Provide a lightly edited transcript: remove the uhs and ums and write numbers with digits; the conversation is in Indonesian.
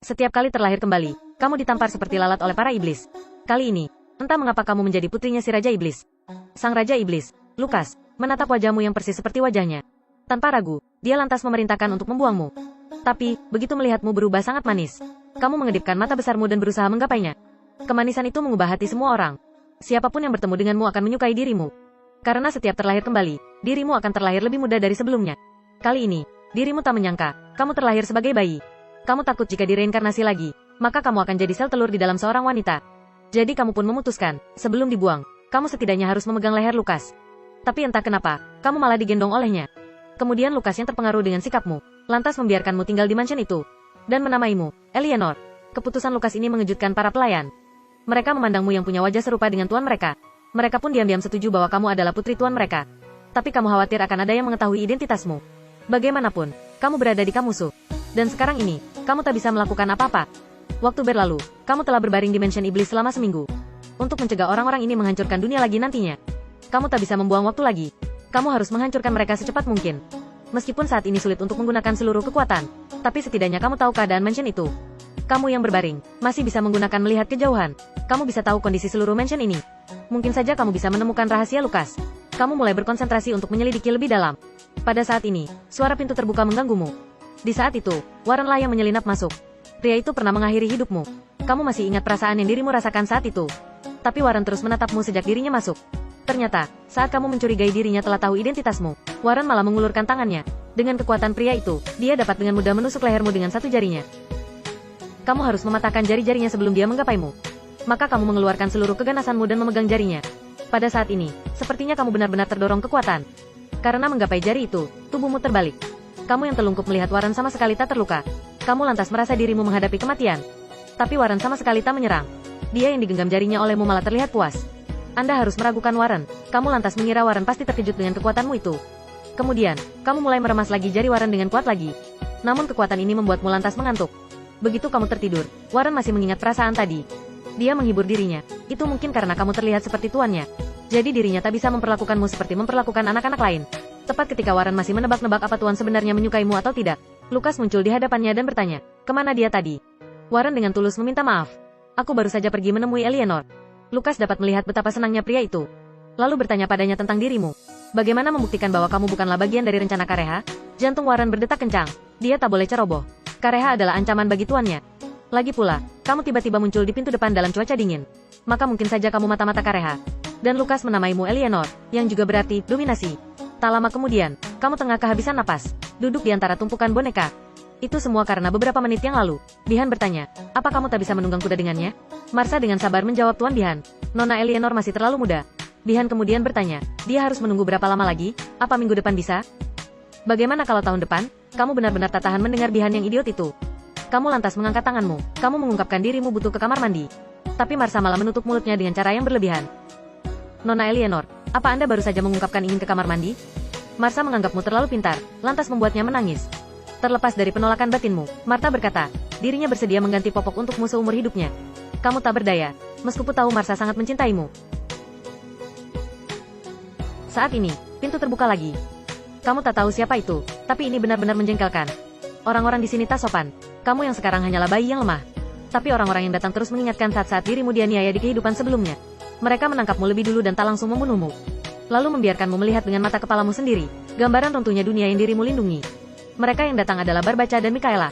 Setiap kali terlahir kembali, kamu ditampar seperti lalat oleh para iblis. Kali ini, entah mengapa kamu menjadi putrinya si Raja Iblis. Sang Raja Iblis, Lukas, menatap wajahmu yang persis seperti wajahnya. Tanpa ragu, dia lantas memerintahkan untuk membuangmu. Tapi, begitu melihatmu berubah sangat manis, kamu mengedipkan mata besarmu dan berusaha menggapainya. Kemanisan itu mengubah hati semua orang. Siapapun yang bertemu denganmu akan menyukai dirimu. Karena setiap terlahir kembali, dirimu akan terlahir lebih muda dari sebelumnya. Kali ini, dirimu tak menyangka, kamu terlahir sebagai bayi. Kamu takut jika direinkarnasi lagi, maka kamu akan jadi sel telur di dalam seorang wanita. Jadi kamu pun memutuskan, sebelum dibuang, kamu setidaknya harus memegang leher Lukas. Tapi entah kenapa, kamu malah digendong olehnya. Kemudian Lukas yang terpengaruh dengan sikapmu, lantas membiarkanmu tinggal di mansion itu, dan menamaimu, Eleanor. Keputusan Lukas ini mengejutkan para pelayan. Mereka memandangmu yang punya wajah serupa dengan tuan mereka. Mereka pun diam-diam setuju bahwa kamu adalah putri tuan mereka. Tapi kamu khawatir akan ada yang mengetahui identitasmu. Bagaimanapun, kamu berada di Kamusu. Dan sekarang ini, kamu tak bisa melakukan apa-apa. Waktu berlalu, kamu telah berbaring di mansion iblis selama seminggu. Untuk mencegah orang-orang ini menghancurkan dunia lagi nantinya. Kamu tak bisa membuang waktu lagi. Kamu harus menghancurkan mereka secepat mungkin. Meskipun saat ini sulit untuk menggunakan seluruh kekuatan, tapi setidaknya kamu tahu keadaan mansion itu. Kamu yang berbaring, masih bisa menggunakan melihat kejauhan. Kamu bisa tahu kondisi seluruh mansion ini. Mungkin saja kamu bisa menemukan rahasia Lukas. Kamu mulai berkonsentrasi untuk menyelidiki lebih dalam. Pada saat ini, suara pintu terbuka mengganggumu. Di saat itu, Warren lah yang menyelinap masuk. Pria itu pernah mengakhiri hidupmu. Kamu masih ingat perasaan yang dirimu rasakan saat itu. Tapi Warren terus menatapmu sejak dirinya masuk. Ternyata, saat kamu mencurigai dirinya telah tahu identitasmu, Warren malah mengulurkan tangannya. Dengan kekuatan pria itu, dia dapat dengan mudah menusuk lehermu dengan satu jarinya. Kamu harus mematahkan jari-jarinya sebelum dia menggapaimu. Maka kamu mengeluarkan seluruh keganasanmu dan memegang jarinya. Pada saat ini, sepertinya kamu benar-benar terdorong kekuatan. Karena menggapai jari itu, tubuhmu terbalik. Kamu yang telungkup melihat Warren sama sekali tak terluka. Kamu lantas merasa dirimu menghadapi kematian. Tapi Warren sama sekali tak menyerang. Dia yang digenggam jarinya olehmu malah terlihat puas. Anda harus meragukan Warren. Kamu lantas mengira Warren pasti terkejut dengan kekuatanmu itu. Kemudian, kamu mulai meremas lagi jari Warren dengan kuat lagi. Namun kekuatan ini membuatmu lantas mengantuk. Begitu kamu tertidur, Warren masih mengingat perasaan tadi. Dia menghibur dirinya. Itu mungkin karena kamu terlihat seperti tuannya. Jadi dirinya tak bisa memperlakukanmu seperti memperlakukan anak-anak lain. Tepat ketika Warren masih menebak-nebak apa tuan sebenarnya menyukaimu atau tidak, Lukas muncul di hadapannya dan bertanya, kemana dia tadi? Warren dengan tulus meminta maaf. Aku baru saja pergi menemui Eleanor. Lukas dapat melihat betapa senangnya pria itu. Lalu bertanya padanya tentang dirimu. Bagaimana membuktikan bahwa kamu bukanlah bagian dari rencana Kareha? Jantung Warren berdetak kencang. Dia tak boleh ceroboh. Kareha adalah ancaman bagi tuannya. Lagi pula, kamu tiba-tiba muncul di pintu depan dalam cuaca dingin. Maka mungkin saja kamu mata-mata Kareha. Dan Lukas menamaimu Eleanor, yang juga berarti dominasi. Tak lama kemudian, kamu tengah kehabisan napas, duduk di antara tumpukan boneka. Itu semua karena beberapa menit yang lalu, Bihan bertanya, apa kamu tak bisa menunggang kuda dengannya? Marsa dengan sabar menjawab Tuan Bihan, Nona Eleanor masih terlalu muda. Bihan kemudian bertanya, dia harus menunggu berapa lama lagi? Apa minggu depan bisa? Bagaimana kalau tahun depan? Kamu benar-benar tak tahan mendengar Bihan yang idiot itu. Kamu lantas mengangkat tanganmu, kamu mengungkapkan dirimu butuh ke kamar mandi. Tapi Marsa malah menutup mulutnya dengan cara yang berlebihan. Nona Eleanor, apa Anda baru saja mengungkapkan ingin ke kamar mandi? Marsa menganggapmu terlalu pintar, lantas membuatnya menangis. Terlepas dari penolakan batinmu, Marta berkata, dirinya bersedia mengganti popok untukmu seumur hidupnya. Kamu tak berdaya, meskipun tahu Marsa sangat mencintaimu. Saat ini, pintu terbuka lagi. Kamu tak tahu siapa itu, tapi ini benar-benar menjengkelkan. Orang-orang di sini tak sopan. Kamu yang sekarang hanyalah bayi yang lemah. Tapi orang-orang yang datang terus mengingatkan saat-saat dirimu dianiaya di kehidupan sebelumnya. Mereka menangkapmu lebih dulu dan tak langsung membunuhmu. Lalu membiarkanmu melihat dengan mata kepalamu sendiri, gambaran runtuhnya dunia yang dirimu lindungi. Mereka yang datang adalah Barbaca dan Mikaela.